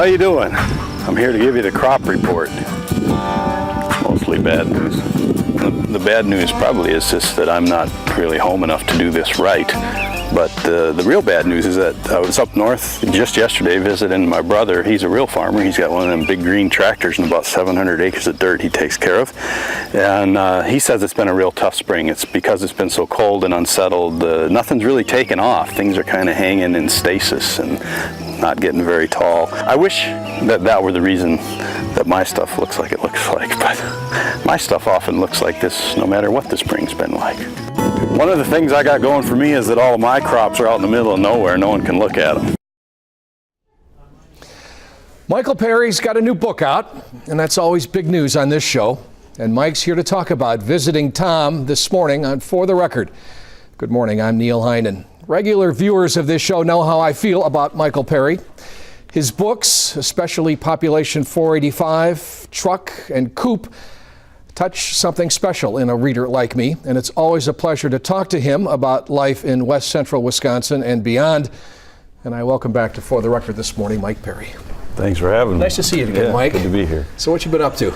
How you doing? I'm here to give you the crop report. Mostly bad news. The bad news probably is just that I'm not really home enough to do this right. But the real bad news is that I was up north just yesterday visiting my brother. He's a real farmer. He's got one of them big green tractors and about 700 acres of dirt he takes care of. And he says it's been a real tough spring. It's because it's been so cold and unsettled. Nothing's really taken off. Things are kind of hanging in stasis and not getting very tall. I wish that were the reason that my stuff looks like it looks like. But my stuff often looks like this no matter what the spring's been like. One of the things I got going for me is that all of my crops are out in the middle of nowhere. No one can look at them. Michael Perry's got a new book out, and that's always big news on this show. And Mike's here to talk about visiting Tom this morning on For the Record. Good morning, I'm Neil Heinen. Regular viewers of this show know how I feel about Michael Perry. His books, especially Population 485, Truck, and Coop, touch something special in a reader like me, and it's always a pleasure to talk to him about life in west central Wisconsin and beyond. And I welcome back to For the Record this morning, Mike Perry. Thanks for having me. Nice to see you again, Mike. Good to be here. So what you been up to?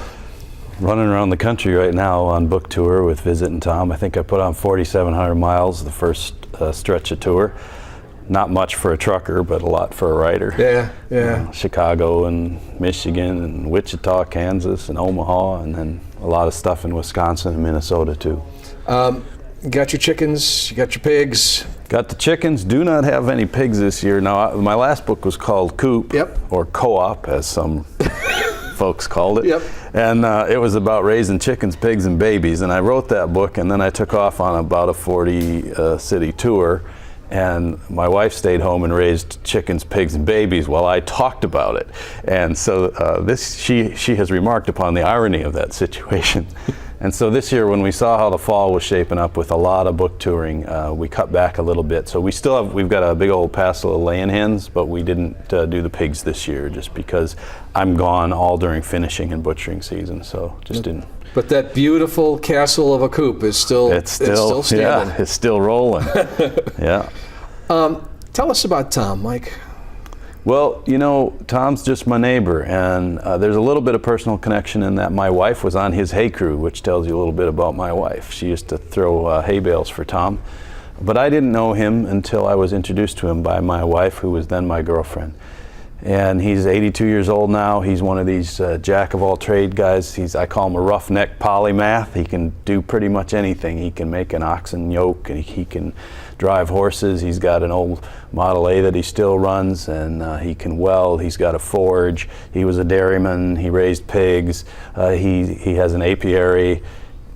Running around the country right now on book tour with Visiting Tom. I think I put on 4,700 miles the first stretch of tour. Not much for a trucker, but a lot for a writer. Yeah. Chicago and Michigan and Wichita, Kansas and Omaha, and then a lot of stuff in Wisconsin and Minnesota too. You got your chickens, you got your pigs. Got the chickens. Do not have any pigs this year. Now, my last book was called Coop, or Co-op, as some folks called it. And it was about raising chickens, pigs, and babies. And I wrote that book, and then I took off on about a 40-city tour. And my wife stayed home and raised chickens, pigs, and babies while I talked about it. And so she has remarked upon the irony of that situation. And so this year, when we saw how the fall was shaping up with a lot of book touring, we cut back a little bit. So we've got a big old passel of laying hens, but we didn't do the pigs this year just because I'm gone all during finishing and butchering season. So just didn't. But that beautiful castle of a coop is still standing. Yeah, it's still rolling. Yeah. Tell us about Tom, Mike. Well, you know, Tom's just my neighbor, and there's a little bit of personal connection in that my wife was on his hay crew, which tells you a little bit about my wife. She used to throw hay bales for Tom, but I didn't know him until I was introduced to him by my wife, who was then my girlfriend. And he's 82 years old now. He's one of these jack-of-all-trade guys. I call him a roughneck polymath. He can do pretty much anything. He can make an oxen yoke, and he can drive horses. He's got an old Model A that he still runs, and he can weld. He's got a forge. He was a dairyman. He raised pigs. He has an apiary.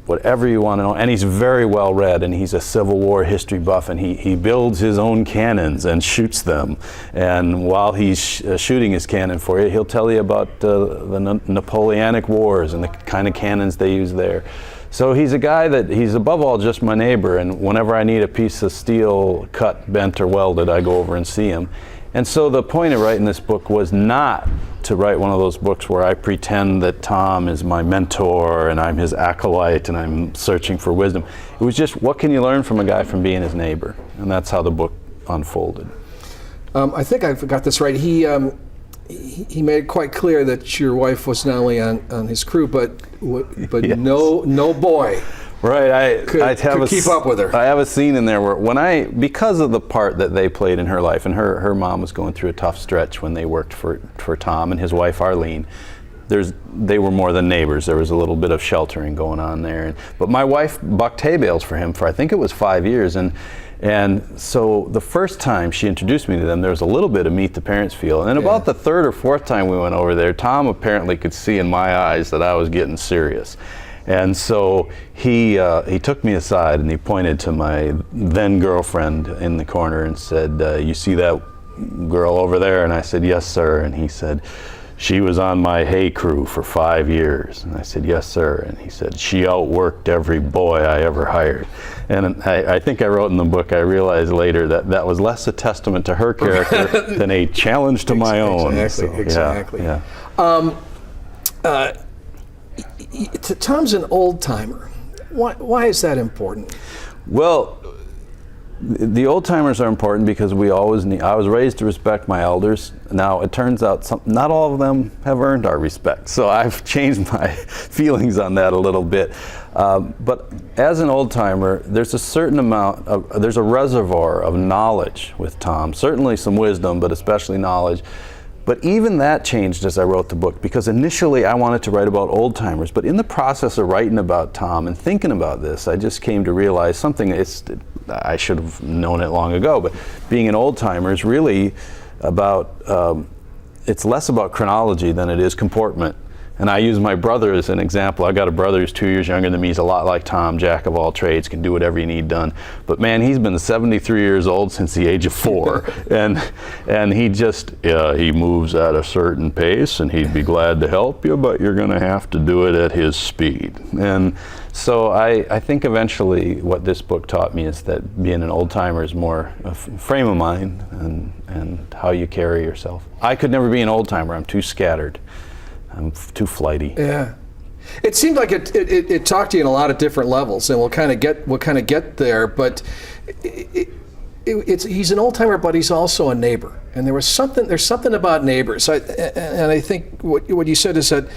Whatever you want to know, and he's very well read, and he's a Civil War history buff, and he builds his own cannons and shoots them. And while he's shooting his cannon for you, he'll tell you about the Napoleonic Wars and the kind of cannons they use there. So he's a guy he's above all just my neighbor, and whenever I need a piece of steel cut, bent, or welded, I go over and see him. And so the point of writing this book was not to write one of those books where I pretend that Tom is my mentor and I'm his acolyte and I'm searching for wisdom. It was just, what can you learn from a guy from being his neighbor? And that's how the book unfolded. I think I've got this right. He made it quite clear that your wife was not only on his crew, but yes. no boy. Right, I could keep up with her. I have a scene in there where because of the part that they played in her life, and her mom was going through a tough stretch when they worked for Tom and his wife Arlene. They were more than neighbors. There was a little bit of sheltering going on there. But my wife bucked hay bales for him for I think it was 5 years, and so the first time she introduced me to them, there was a little bit of meet the parents feel. And then about the third or fourth time we went over there, Tom apparently could see in my eyes that I was getting serious. And so he took me aside and he pointed to my then girlfriend in the corner and said, "You see that girl over there?" And I said, "Yes, sir." And he said, "She was on my hay crew for 5 years." And I said, "Yes, sir." And he said, "She outworked every boy I ever hired." And I think I wrote in the book, I realized later that was less a testament to her character than a challenge to my own. Exactly. Yeah. Tom's an old timer. Why is that important? Well, The old timers are important because we always need. I was raised to respect my elders. Now it turns out not all of them have earned our respect. So I've changed my feelings on that a little bit. But as an old timer, there's a certain amount of, there's a reservoir of knowledge with Tom. Certainly some wisdom, but especially knowledge. But even that changed as I wrote the book, because initially I wanted to write about old timers, but in the process of writing about Tom and thinking about this, I just came to realize something. I should have known it long ago, but being an old timer is really about, it's less about chronology than it is comportment. And I use my brother as an example. I got a brother who's 2 years younger than me. He's a lot like Tom, jack of all trades, can do whatever you need done. But man, he's been 73 years old since the age of 4. and he just, he moves at a certain pace, and he'd be glad to help you, but you're gonna have to do it at his speed. And so I think eventually what this book taught me is that being an old timer is more a frame of mind and how you carry yourself. I could never be an old timer. I'm too scattered. I'm too flighty. Yeah, it seemed like it talked to you in a lot of different levels, and we'll kind of get there. But he's an old timer, but he's also a neighbor, and there's something about neighbors. And I think what you said is that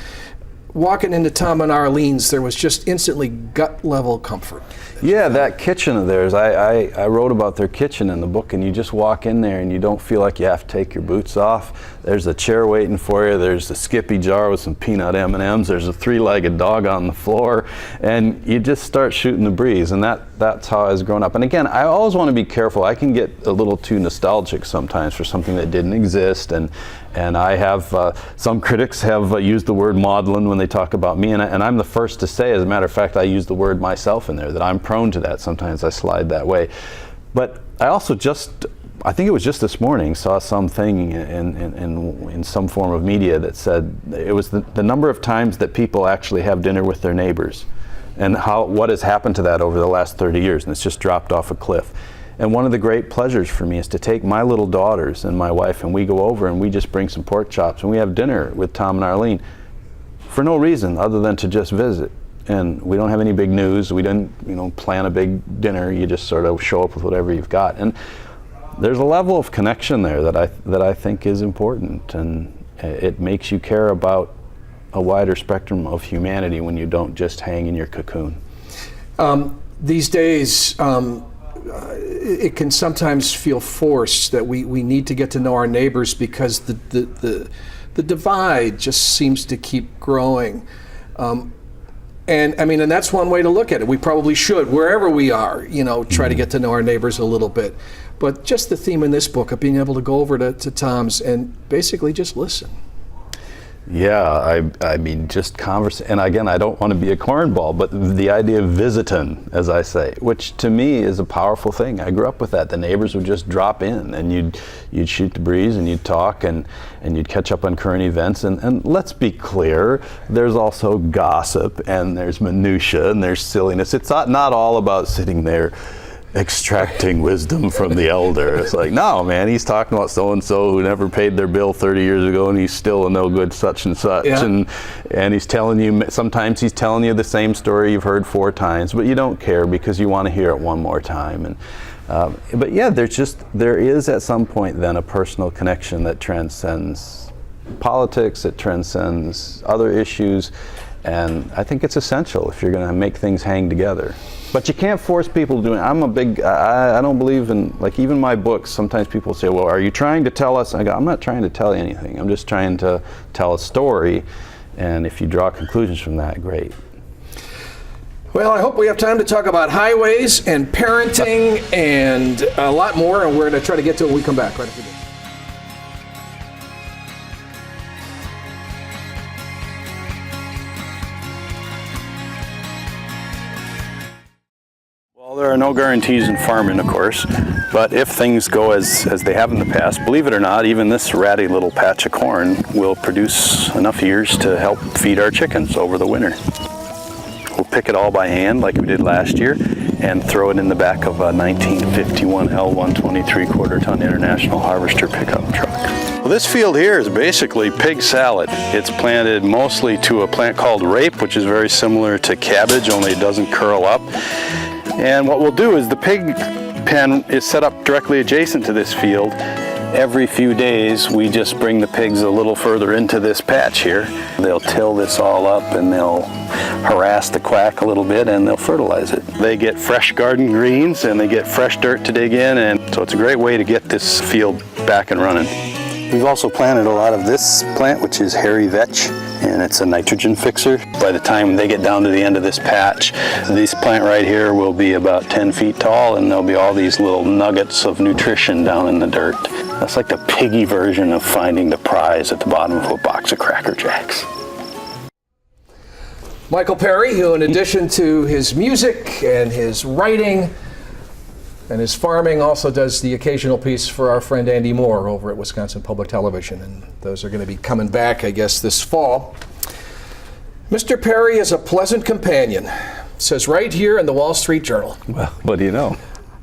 walking into Tom and Arlene's, there was just instantly gut level comfort. Yeah, that kitchen of theirs, I wrote about their kitchen in the book, and you just walk in there and you don't feel like you have to take your boots off. There's a chair waiting for you, there's a Skippy jar with some peanut M&Ms, there's a 3-legged dog on the floor, and you just start shooting the breeze, and that's how I was growing up. And again, I always want to be careful. I can get a little too nostalgic sometimes for something that didn't exist, and I have, some critics have used the word maudlin when they talk about me, and I'm the first to say, as a matter of fact, I use the word myself in there, that I'm prone to that. Sometimes I slide that way. But I also I think it was just this morning, saw something in some form of media that said it was the number of times that people actually have dinner with their neighbors, and what has happened to that over the last 30 years, and it's just dropped off a cliff. And one of the great pleasures for me is to take my little daughters and my wife, and we go over and we just bring some pork chops and we have dinner with Tom and Arlene for no reason other than to just visit. And we don't have any big news. We didn't, plan a big dinner. You just sort of show up with whatever you've got. And there's a level of connection there that I think is important, and it makes you care about a wider spectrum of humanity when you don't just hang in your cocoon. These days, it can sometimes feel forced that we need to get to know our neighbors because the divide just seems to keep growing. And I mean, and that's one way to look at it. We probably should, wherever we are, try to get to know our neighbors a little bit. But just the theme in this book of being able to go over to Tom's and basically just listen. Yeah, I mean, just converse. And again, I don't want to be a cornball, but the idea of visiting, as I say, which to me is a powerful thing. I grew up with that. The neighbors would just drop in, and you'd shoot the breeze, and you'd talk, and you'd catch up on current events. And let's be clear, there's also gossip, and there's minutia, and there's silliness. It's not all about sitting there extracting wisdom from the elder. It's like, no, man, he's talking about so-and-so who never paid their bill 30 years ago, and he's still a no good such and such. Yeah. And he's telling you, sometimes he's telling you the same story you've heard 4 times, but you don't care because you want to hear it one more time. And but yeah, there is at some point then a personal connection that transcends politics, it transcends other issues, and I think it's essential if you're going to make things hang together. But you can't force people to do it. I don't believe in, like, even my books, sometimes people say, well, are you trying to tell us? I go, I'm not trying to tell you anything. I'm just trying to tell a story, and if you draw conclusions from that, great. Well, I hope we have time to talk about highways and parenting and a lot more, and we're going to try to get to it when we come back right after this. There are no guarantees in farming, of course, but if things go as they have in the past, believe it or not, even this ratty little patch of corn will produce enough ears to help feed our chickens over the winter. We'll pick it all by hand like we did last year and throw it in the back of a 1951 L120 3/4 ton International Harvester pickup truck. Well, this field here is basically pig salad. It's planted mostly to a plant called rape, which is very similar to cabbage, only it doesn't curl up. And what we'll do is the pig pen is set up directly adjacent to this field. Every few days we just bring the pigs a little further into this patch here. They'll till this all up and they'll harass the quack a little bit and they'll fertilize it. They get fresh garden greens and they get fresh dirt to dig in, and so it's a great way to get this field back and running. We've also planted a lot of this plant, which is hairy vetch, and it's a nitrogen fixer. By the time they get down to the end of this patch, this plant right here will be about 10 feet tall, and there'll be all these little nuggets of nutrition down in the dirt. That's like the piggy version of finding the prize at the bottom of a box of Cracker Jacks. Michael Perry, who in addition to his music and his writing and his farming, also does the occasional piece for our friend Andy Moore over at Wisconsin Public Television, and those are going to be coming back, I guess, this fall. Mr. Perry is a pleasant companion, says right here in the Wall Street Journal. Well, what do you know?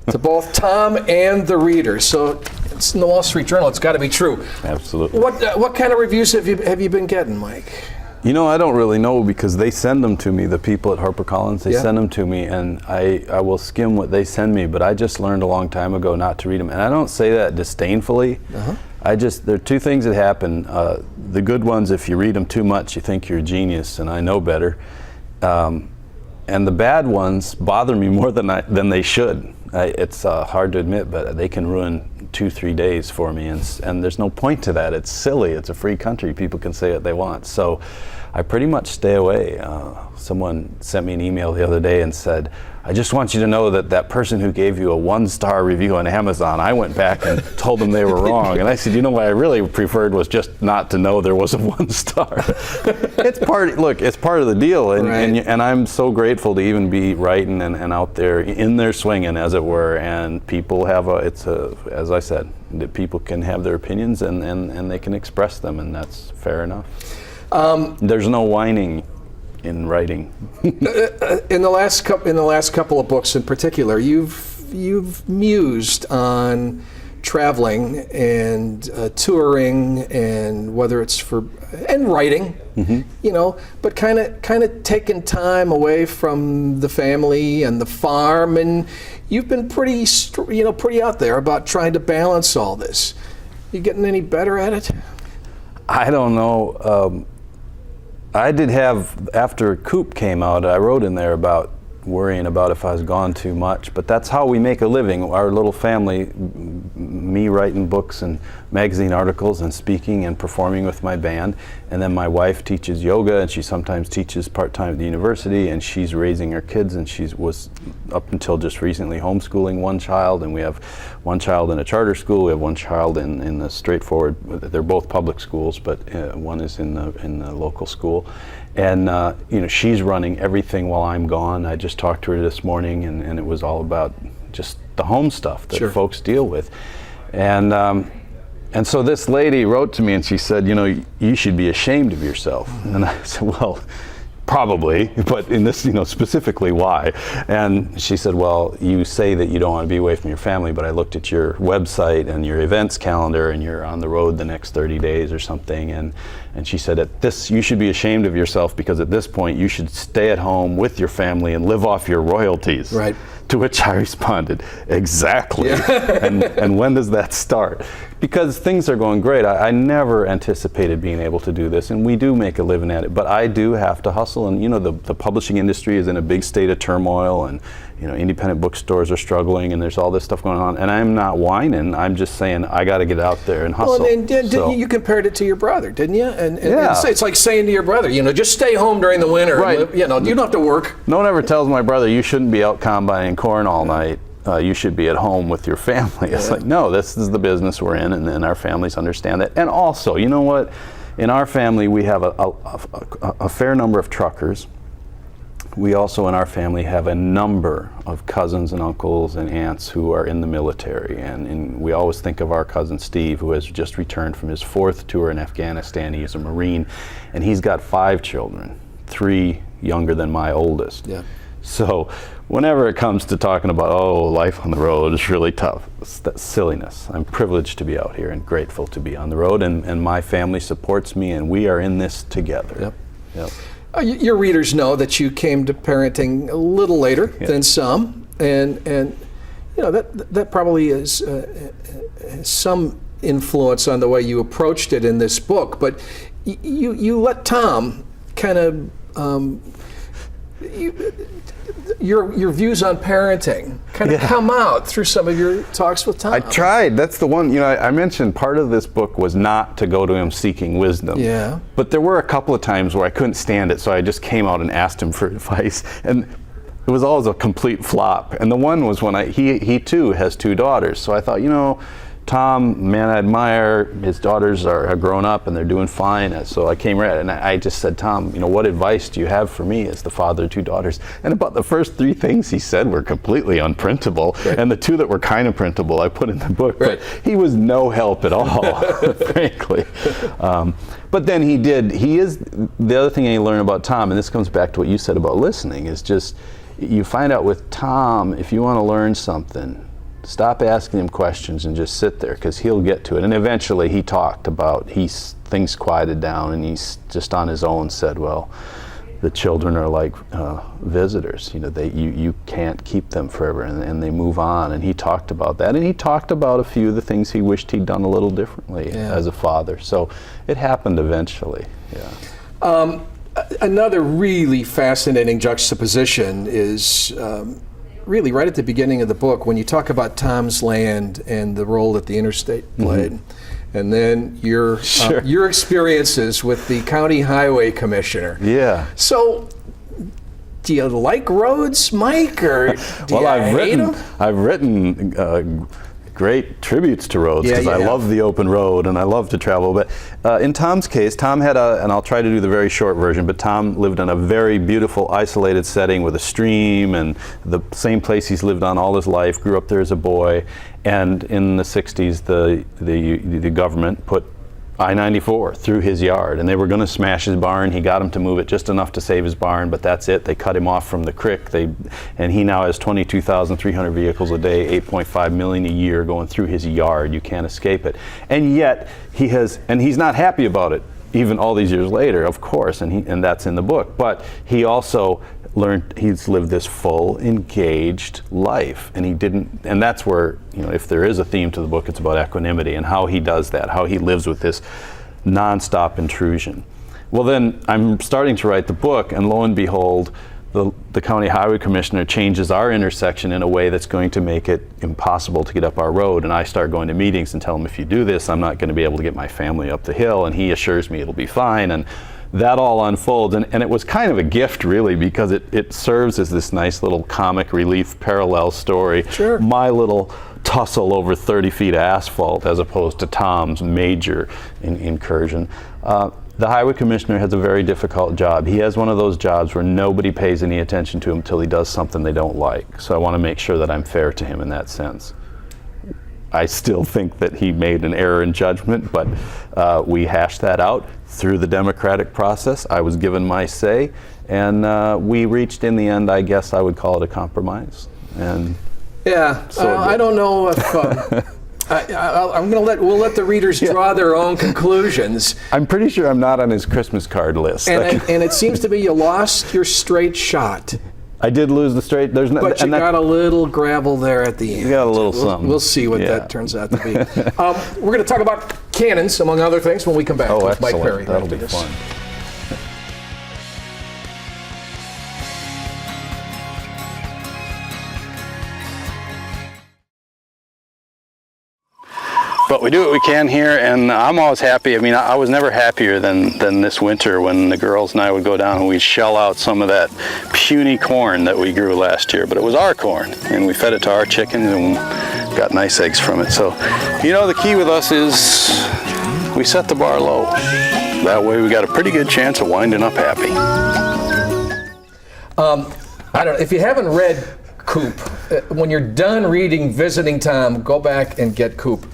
To both Tom and the readers. So it's in the Wall Street Journal. It's got to be true. Absolutely. What kind of reviews have you been getting, Mike? You know, I don't really know because they send them to me, the people at HarperCollins, they send them to me, and I will skim what they send me, but I just learned a long time ago not to read them. And I don't say that disdainfully. There are two things that happen. The good ones, if you read them too much, you think you're a genius, and I know better. And the bad ones bother me more than they should. It's hard to admit, but they can ruin 2-3 days for me, and there's no point to that. It's silly. It's a free country. People can say what they want. So I pretty much stay away. Someone sent me an email the other day and said, I just want you to know that that person who gave you a 1-star review on Amazon, I went back and told them they were wrong. And I said, you know what I really preferred was just not to know there was a 1-star. It's part of the deal. And I'm so grateful to even be writing and out there in there swinging, as it were. And people have as I said, that people can have their opinions and they can express them, and that's fair enough. There's no whining in writing. In the last couple of books in particular, you've mused on traveling and touring, and whether it's and writing, but kind of taking time away from the family and the farm, and you've been pretty out there about trying to balance all this. You getting any better at it? I don't know. I did have, after Coop came out, I wrote in there about worrying about if I was gone too much, but that's how we make a living. Our little family, me writing books and magazine articles and speaking and performing with my band, and then my wife teaches yoga, and she sometimes teaches part-time at the university, and she's raising her kids, and she was up until just recently homeschooling one child, and we have one child in a charter school, we have one child in the straightforward, they're both public schools, but one is in the local school. And she's running everything while I'm gone. I just talked to her this morning, and it was all about just the home stuff that folks deal with. And so this lady wrote to me and she said, you should be ashamed of yourself. And I said, well, probably, but in this, specifically why? And she said, well, you say that you don't want to be away from your family, but I looked at your website and your events calendar, and you're on the road the next 30 days or something. And she said, you should be ashamed of yourself, because at this point you should stay at home with your family and live off your royalties. Right. To which I responded, exactly. Yeah. and when does that start? Because things are going great. I never anticipated being able to do this, and we do make a living at it, but I do have to hustle, and the publishing industry is in a big state of turmoil, and independent bookstores are struggling, and there's all this stuff going on, and I'm not whining. I'm just saying I got to get out there and hustle. Well, and you compared it to your brother, didn't you? And it's like saying to your brother, just stay home during the winter. Right. You don't have to work. No one ever tells my brother, you shouldn't be out combining corn all night. You should be at home with your family. It's like, no, this is the business we're in, and our families understand that. And also, you know what? In our family, we have a fair number of truckers. We also, in our family, have a number of cousins and uncles and aunts who are in the military. And we always think of our cousin Steve, who has just returned from his 4th tour in Afghanistan. He's a Marine, and he's got 5 children, 3 younger than my oldest. Yeah. So whenever it comes to talking about, life on the road is really tough, that's silliness. I'm privileged to be out here and grateful to be on the road, and my family supports me, and we are in this together. Yep. Your readers know that you came to parenting a little later than some, and that probably is some influence on the way you approached it in this book. But you let Tom kind of your views on parenting kind of come out through some of your talks with Tom. I tried. That's the one, I mentioned part of this book was not to go to him seeking wisdom. Yeah. But there were a couple of times where I couldn't stand it, so I just came out and asked him for advice. And it was always a complete flop. And the one was when he too has 2 daughters. So I thought, Tom, man I admire, his daughters are grown up and they're doing fine. So I came right, and I just said, Tom, what advice do you have for me as the father of 2 daughters? And about the first 3 things he said were completely unprintable. Right. And the 2 that were kind of printable I put in the book. Right. But he was no help at all, frankly. But then he is, the other thing you learn about Tom, and this comes back to what you said about listening, is just, you find out with Tom, if you want to learn something, stop asking him questions and just sit there, because he'll get to it. And eventually he talked about, things quieted down, and he's just on his own said, well, the children are like visitors. You can't keep them forever, and they move on. And he talked about that, and he talked about a few of the things he wished he'd done a little differently as a father. So it happened eventually. Yeah. Another really fascinating juxtaposition is really right at the beginning of the book, when you talk about Tom's land and the role that the interstate played, and then your experiences with the county highway commissioner. Yeah. So, do you like roads, Mike, or do you hate them? I've written great tributes to roads, because I love the open road and I love to travel. But in Tom's case, Tom had and I'll try to do the very short version, but Tom lived in a very beautiful, isolated setting with a stream, and the same place he's lived on all his life, grew up there as a boy. And in the 60s, the government put I-94 through his yard, and they were going to smash his barn. He got him to move it just enough to save his barn, but that's it. They cut him off from the creek. And he now has 22,300 vehicles a day, 8.5 million a year going through his yard. You can't escape it. And yet he's not happy about it, even all these years later, of course, and that's in the book. But he also learned, he's lived this full, engaged life, and that's where, if there is a theme to the book, it's about equanimity and how he does that, how he lives with this nonstop intrusion. Well, then I'm starting to write the book, and lo and behold, the county highway commissioner changes our intersection in a way that's going to make it impossible to get up our road. And I start going to meetings and tell him, if you do this, I'm not going to be able to get my family up the hill. And he assures me it'll be fine. And that all unfolds, and it was kind of a gift, really, because it serves as this nice little comic relief parallel story. Sure. My little tussle over 30 feet of asphalt, as opposed to Tom's major incursion. The highway commissioner has a very difficult job. He has one of those jobs where nobody pays any attention to him until he does something they don't like. So I want to make sure that I'm fair to him in that sense. I still think that he made an error in judgment, but we hashed that out through the democratic process. I was given my say, and we reached, in the end, I guess I would call it a compromise. And so I don't know if we'll let the readers draw their own conclusions. I'm pretty sure I'm not on his Christmas card list. And it seems to be you lost your straight shot. I did lose the straight. But you got a little gravel there at the end. You got a little something. We'll see what that turns out to be. We're going to talk about cannons, among other things, when we come back. Oh, with excellent. Mike Perry. That'll be fun. But we do what we can here, and I'm always happy. I mean, I was never happier than this winter, when the girls and I would go down and we'd shell out some of that puny corn that we grew last year. But it was our corn, and we fed it to our chickens and got nice eggs from it. So, the key with us is we set the bar low. That way we got a pretty good chance of winding up happy. I don't know, if you haven't read Coop, when you're done reading Visiting Tom, go back and get Coop,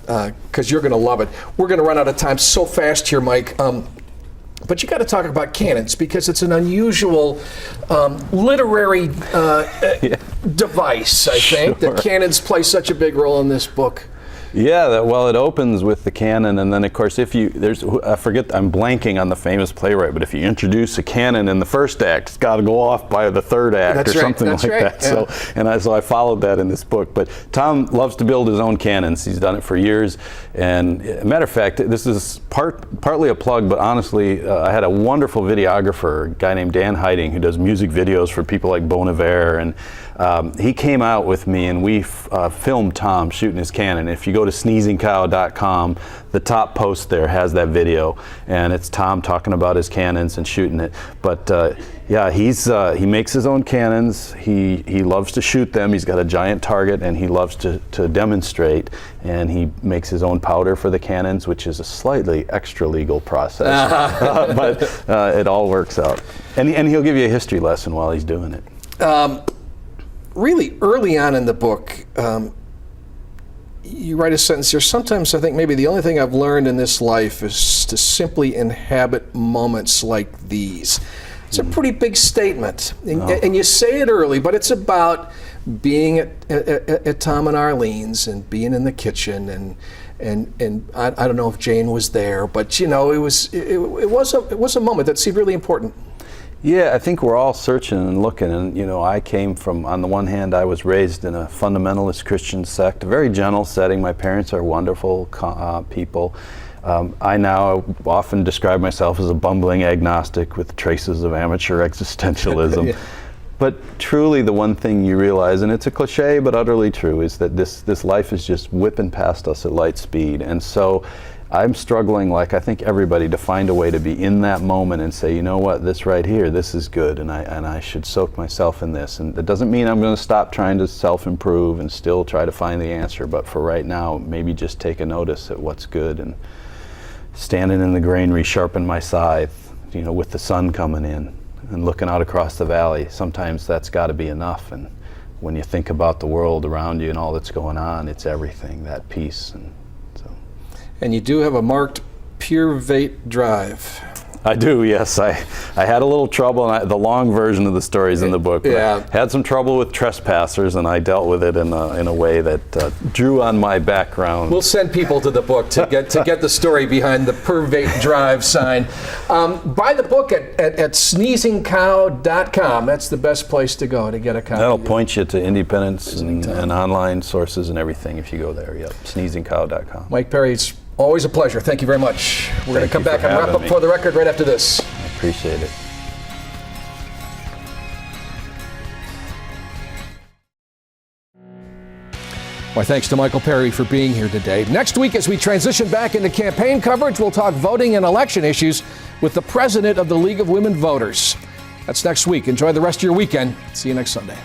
because you're going to love it. We're going to run out of time so fast here, Mike. But you got to talk about cannons, because it's an unusual literary device, I think, that cannons play such a big role in this book. Yeah, well, it opens with the cannon, and then of course, if you I forget, I'm blanking on the famous playwright, but if you introduce a cannon in the first act, it's got to go off by the third act. That's or right, something that's like right, that. yeah. So I followed that in this book. But Tom loves to build his own cannons. He's done it for years, and matter of fact, this is partly a plug, but honestly, I had a wonderful videographer, a guy named Dan Heinen, who does music videos for people like Bon Iver, and he came out with me, and we filmed Tom shooting his cannon. If you go to sneezingcow.com, the top post there has that video, and it's Tom talking about his cannons and shooting it. But yeah, he makes his own cannons. He loves to shoot them. He's got a giant target, and he loves to demonstrate. And he makes his own powder for the cannons, which is a slightly extra legal process, but it all works out. And he'll give you a history lesson while he's doing it. Really early on in the book, you write a sentence here. Sometimes I think maybe the only thing I've learned in this life is to simply inhabit moments like these. It's a pretty big statement, and you say it early, but it's about being at Tom and Arlene's and being in the kitchen, and I don't know if Jane was there, but you know, it was a moment that seemed really important. Yeah, I think we're all searching and looking, and you know, I came from, on the one hand, I was raised in a fundamentalist Christian sect, a very gentle setting. My parents are wonderful people. I now often describe myself as a bumbling agnostic with traces of amateur existentialism. Yeah. But truly, the one thing you realize, and it's a cliche but utterly true, is that this life is just whipping past us at light speed. And so I'm struggling, like I think everybody, to find a way to be in that moment and say, you know what, this right here, this is good, and I should soak myself in this. And that doesn't mean I'm going to stop trying to self-improve and still try to find the answer, but for right now, maybe just take a notice at what's good, and standing in the granary, sharpen my scythe, you know, with the sun coming in and looking out across the valley. Sometimes that's got to be enough, and when you think about the world around you and all that's going on, it's everything, that peace. And you do have a marked Pure Vate drive. I do, yes. I had a little trouble, and the long version of the story is in the book. But yeah. I had some trouble with trespassers, and I dealt with it in a way that drew on my background. We'll send people to the book to get the story behind the Pure Vate drive sign. Buy the book at sneezingcow.com. That's the best place to go to get a copy. That'll point you to independence and online sources and everything if you go there. Yep, sneezingcow.com. Mike Perry, it's always a pleasure. Thank you very much. We're going to come back and wrap up For the Record right after this. I appreciate it. My thanks to Michael Perry for being here today. Next week, as we transition back into campaign coverage, we'll talk voting and election issues with the president of the League of Women Voters. That's next week. Enjoy the rest of your weekend. See you next Sunday.